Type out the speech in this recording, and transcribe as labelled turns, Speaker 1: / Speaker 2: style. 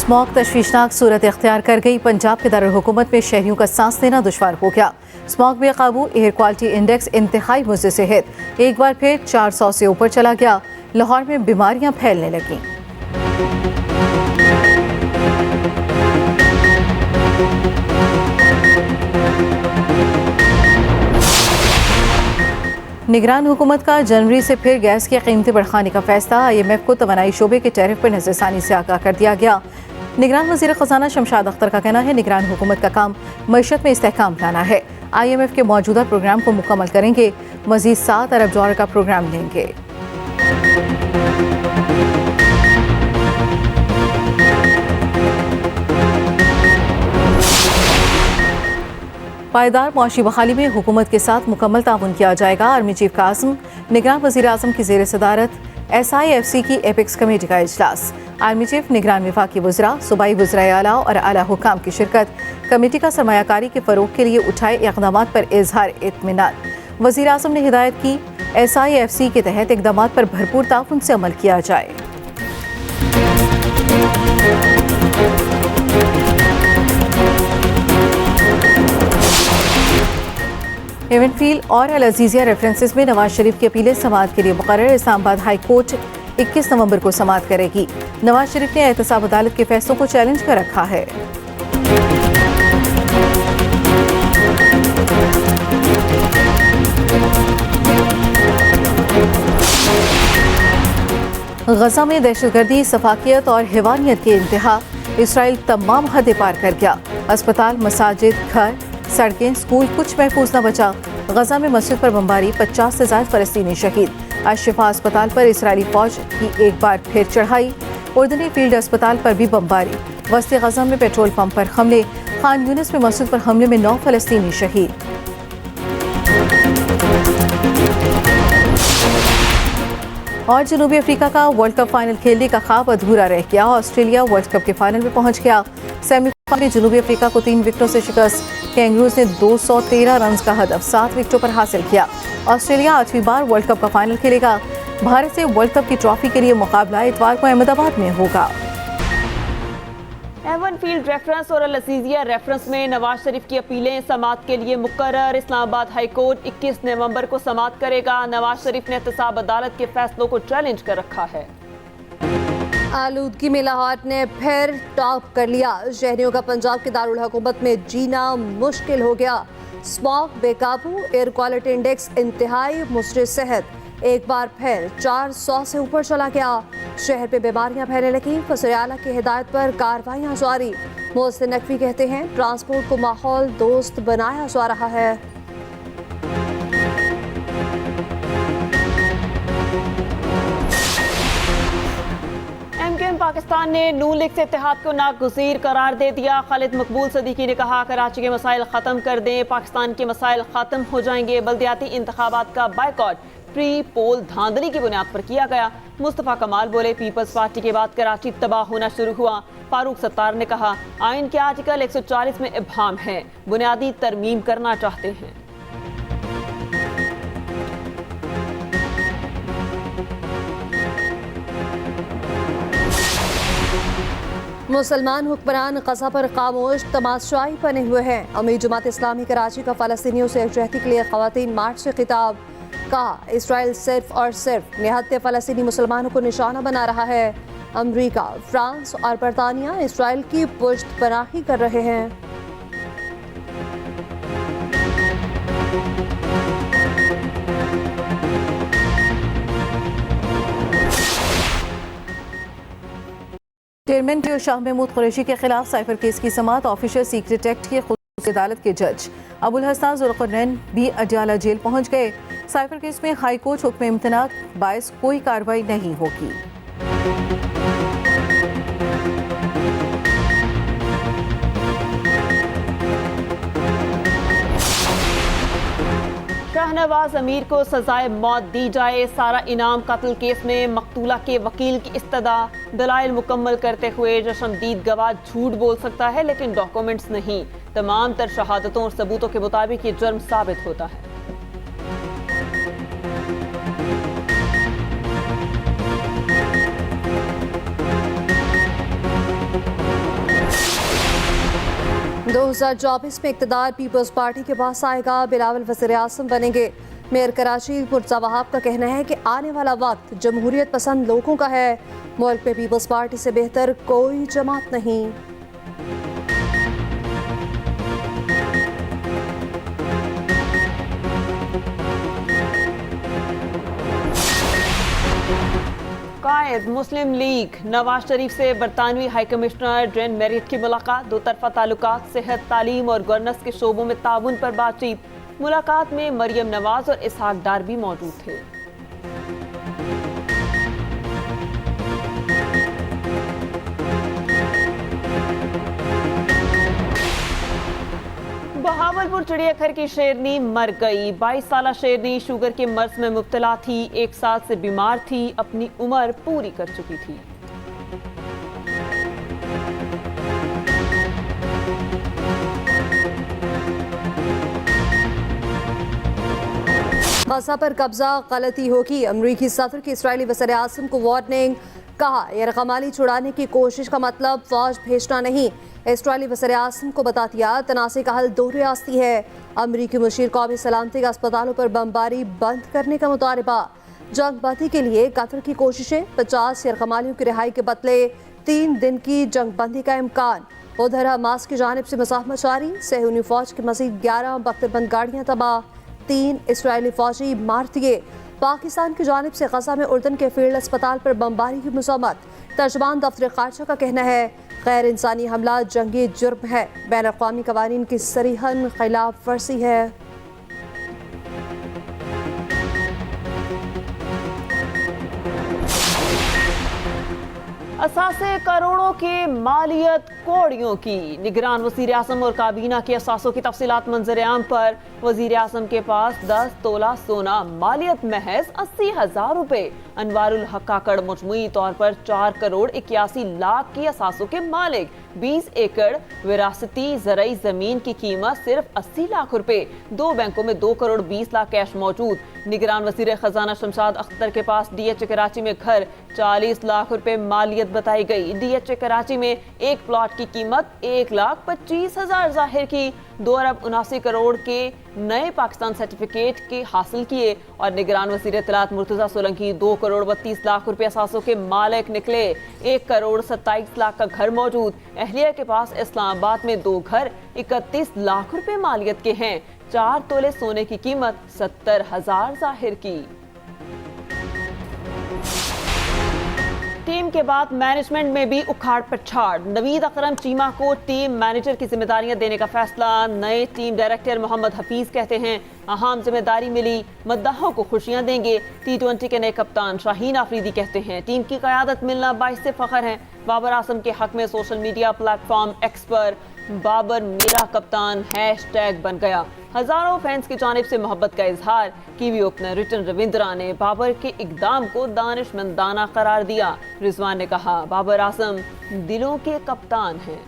Speaker 1: Smog तशवीशनाक सूरत इख्तियार कर गई। पंजाब के दारुल हुकूमत में शहरियों का सांस लेना दुश्वार हो गया। स्मॉग बेकाबू, एयर क्वालिटी इंडेक्स इंतहाई मुज़र सेहत एक बार फिर 400 से ऊपर चला गया। लाहौर में बीमारियां फैलने लगीं। निगरान हुकूमत का जनवरी से फिर गैस की कीमतें बढ़ाने का फैसला। IMF को तवानाई शोबे के टैरिफ पर नजरसानी से आगाह कर दिया गया। निगरान वज़ीर ख़ज़ाना शमशाद अख्तर का कहना है, निगरान हुकूमत का काम मईशत में इस्तेहकाम लाना है। IMF के मौजूदा प्रोग्राम को मुकम्मल करेंगे। मज़ीद 7 अरब डॉलर का प्रोग्राम लेंगे। पायदार मुआशी बहाली में हुकूमत के साथ मुकम्मल ताउन किया जाएगा। आर्मी चीफ कासिम, निगरान वज़ीर आज़म की ज़ेर सदारत SIFC की एपेक्स कमेटी का इजलास। आर्मी चीफ, निगरान विफाकी वज़रा, सूबाई वज़राए आला और आला हुकाम की शिरकत। कमेटी का सरमायाकारी के फ़रोग के लिए उठाए इक़दामात पर इजहार इत्मीनान। वज़ीर आज़म ने हिदायत की SIFC के तहत इक़दामात पर भरपूर ताउन से अमल किया जाए। एवेंटफील्ड और अल अजीज़िया रेफरेंसेस में नवाज शरीफ की अपीलें समाअत के लिए मुकर्रर। इस्लामाबाद हाई कोर्ट 21 नवंबर को समाअत करेगी। नवाज शरीफ ने एहतसाब अदालत के फैसलों को चैलेंज कर रखा है। गजा में दहशतगर्दी, सफाकियत और हैवानियत की इंतहा। इसराइल तमाम हदें पार कर गया। अस्पताल, मसाजिद, घर, सड़कें, स्कूल कुछ महफूज न बचा। गजा में मस्जिद पर बमबारी, 50 से ज़ायद फ़लस्तीनी शहीद। अशिफा अस्पताल पर इसराइली फौज की एक बार फिर चढ़ाई। उर्दनी फील्ड अस्पताल पर भी बमबारी। वस्ती गजा में पेट्रोल पंप पर हमले। खान यूनिस में मस्जिद पर हमले में 9 फ़लस्तीनी शहीद। और जनूबी अफ्रीका का वर्ल्ड कप फाइनल खेलने का ख्वाब अधूरा रह गया। ऑस्ट्रेलिया वर्ल्ड कप के फाइनल में पहुंच गया। सेमीफाइनल में जनूबी अफ्रीका को 3 विकेटों से शिकस्त। कैंगरूज ने 213 रन का हदफ 7 विकेटों पर हासिल किया। ऑस्ट्रेलिया 8वीं बार वर्ल्ड कप का फाइनल खेलेगा। भारत से वर्ल्ड कप की ट्रॉफी के लिए मुकाबला इतवार को अहमदाबाद में होगा।
Speaker 2: एवेंटफील्ड रेफरेंस और अल अजीज़िया रेफरेंस में नवाज शरीफ की अपीलें समाअत के लिए मुकर्रर। इस्लामाबाद हाई कोर्ट 21 नवंबर को समाअत करेगा। नवाज शरीफ ने एहतसाब अदालत के फैसलों को चैलेंज कर रखा है।
Speaker 3: आलूदगी में लाहौर ने फिर टॉप कर लिया। शहरियों का पंजाब के दारुल हुकूमत में जीना मुश्किल हो गया। स्मॉग बेकाबू, एयर क्वालिटी इंडेक्स इंतहाई मुज़र सेहत एक बार फिर 400 से ऊपर चला गया। शहर पे बीमारियां फैलने लगी। वज़ीर आला की हिदायत पर कार्रवाइयां जारी। मोहसिन नकवी कहते हैं, ट्रांसपोर्ट को माहौल दोस्त बनाया जा रहा है।
Speaker 2: पाकिस्तान ने नून लीग से इत्तेहाद को नागुज़ीर करार दे दिया। खालिद मकबूल सदीकी ने कहा, कराची के मसाइल ख़त्म कर दें, पाकिस्तान के मसाइल ख़त्म हो जाएंगे। बल्दियाती इंतखाबात का बायकॉट प्री पोल धांधली की बुनियाद पर किया गया। मुस्तफ़ा कमाल बोले, पीपल्स पार्टी के बाद कराची तबाह होना शुरू हुआ। फारूक सत्तार ने कहा, आइन के आर्टिकल 140 में इब्हाम है, बुनियादी तरमीम करना चाहते हैं।
Speaker 3: मुसलमान हुक्मरान गजा पर खामोश तमाशाई बने हुए हैं। अमीर जमात इस्लामी कराची का फ़लस्तीनियों से यकजहती के लिए ख़वातीन मार्च से खिताब। कहा, इसराइल सिर्फ और सिर्फ निहत्ते फ़लस्तीनी मुसलमानों को निशाना बना रहा है। अमरीका, फ्रांस और बरतानिया इसराइल की पुश्त पनाही कर रहे हैं।
Speaker 1: चेयरमैन के शाह महमूद कुरैशी के खिलाफ साइफर केस की समाअत। ऑफिशियल सीक्रेट एक्ट की खुसूसी अदालत के जज अबुल हसन जुल्करनैन भी अडियाला जेल पहुंच गए। साइफर केस में हाई कोर्ट हुक्म इम्तना बायस कोई कार्रवाई नहीं होगी।
Speaker 2: शाहनवाज अमीर को सजाए मौत दी जाए। सारा इनाम कत्ल केस में मकतूला के वकील की इस्तदा। दलाइल मुकम्मल करते हुए जशनदीद गवाह झूठ बोल सकता है लेकिन डॉक्यूमेंट्स नहीं। तमाम तर शहादतों और सबूतों के मुताबिक ये जुर्म साबित होता है।
Speaker 3: 2024 में इक़्तिदार पीपल्स पार्टी के पास आएगा, बिलावल वज़ीर आज़म बनेंगे। मेयर कराची मुर्तज़ा वहाब का कहना है कि आने वाला वक्त जमहूरियत पसंद लोगों का है। मुल्क में पीपल्स पार्टी से बेहतर कोई जमात नहीं।
Speaker 2: कायद मुस्लिम लीग नवाज शरीफ से बरतानवी हाई कमिश्नर ड्रेन मेरिट की मुलाकात, दो तरफा ताल्लुकात, सेहत, तालीम और गवर्नेंस के शोबों में ताउन पर बातचीत। मुलाकात में मरियम नवाज और इसहाक डार भी मौजूद थे। बहावलपुर चिड़ियाघर की शेरनी मर गई। 22 साला शेरनी शुगर के मर्ज में मुब्तला थी, 1 साल से बीमार थी, अपनी उम्र पूरी कर चुकी थी।
Speaker 3: गजा पर कब्जा गलती होगी, अमरीकी सदर की इस्राएली वज़ीर आज़म को वार्निंग। कहा, यह रकमाली छुड़ाने की कोशिश का मतलब फौज भेजना नहीं। इस्राएली वज़ीर आज़म को बता दिया, तनाज़े का हल दो रियासती है। अमरीकी मुशीर कौमी सलामती का अस्पतालों पर बमबारी बंद करने का मुतालबा। जंग बंदी के लिए कतर की कोशिशें, 50 यरगमालियों की रिहाई के बदले 3 दिन की जंग बंदी का इम्कान। उधर हमास की जानिब से मुज़ाहमत जारी, सहूनी फौज की मज़ीद 11 बख्तरबंद गाड़ियाँ तबाह, 3 इसराइली फौजी मार दिए। पाकिस्तान की जानिब से गजा में उर्दन के फील्ड अस्पताल पर बमबारी की मज़म्मत। तर्जुमान दफ्तर खारजा का कहना है, गैर इंसानी हमला जंगी जुर्म है, बैन अक़वामी क़वानीन की सरीहन खिलाफ वर्जी है।
Speaker 2: असासे करोड़ों के मालियत कौड़ियों की। निगरान वज़ीर आज़म और काबीना के असासों की तफसीलात मंजर आम पर। वज़ीर आज़म के पास 10 तोला सोना, मालियत महज 80,000 रुपए। अनवारुल हक काकड़ मजमूई तौर पर 4 करोड़ 81 लाख की असासों के मालिक। 20 एकड़ विरासती ज़रई ज़मीन की कीमत सिर्फ 80 लाख रुपए। 2 बैंकों में 2 करोड़ 20 लाख कैश मौजूद। निगरान वज़ीर ख़जाना शमशाद अख्तर के पास DH कराची में घर, 40 लाख रुपए मालियत बताई गई। DH कराची में एक प्लॉट की कीमत 1,25,000 जाहिर की। 2 अरब 79 करोड़ के नए पाकिस्तान सर्टिफिकेट के हासिल किए। और निगरान वज़ीर इत्तलात मुर्तज़ा सोलंकी 2 करोड़ 32 लाख रुपए असासों के मालिक निकले। 1 करोड़ 27 लाख का घर मौजूद। अहलिया के पास इस्लामाबाद में 2 घर 31 लाख रुपए मालियत के हैं। 4 तोले सोने की कीमत 70,000 जाहिर की। टीम के बाद मैनेजमेंट में भी उखाड़ पछाड़। नवीद अकरम चीमा को टीम मैनेजर की जिम्मेदारियां देने का फैसला। नए टीम डायरेक्टर मोहम्मद हफीज कहते हैं, अहम जिम्मेदारी मिली, मद्दाहों को खुशियां देंगे। T20 के नए कप्तान शाहीन आफरीदी कहते हैं, टीम की क़यादत मिलना बाइस से फ़ख्र है। बाबर आजम के हक में सोशल मीडिया प्लेटफॉर्म एक्स पर बाबर मेरा कप्तान हैशटैग बन गया। हजारों फैंस की जानिब से मोहब्बत का इजहार। कीवी ओपनर रिटन रविंद्रा ने बाबर के इकदाम को दानिशमंदाना करार दिया। रिजवान ने कहा, बाबर आजम दिलों के कप्तान हैं।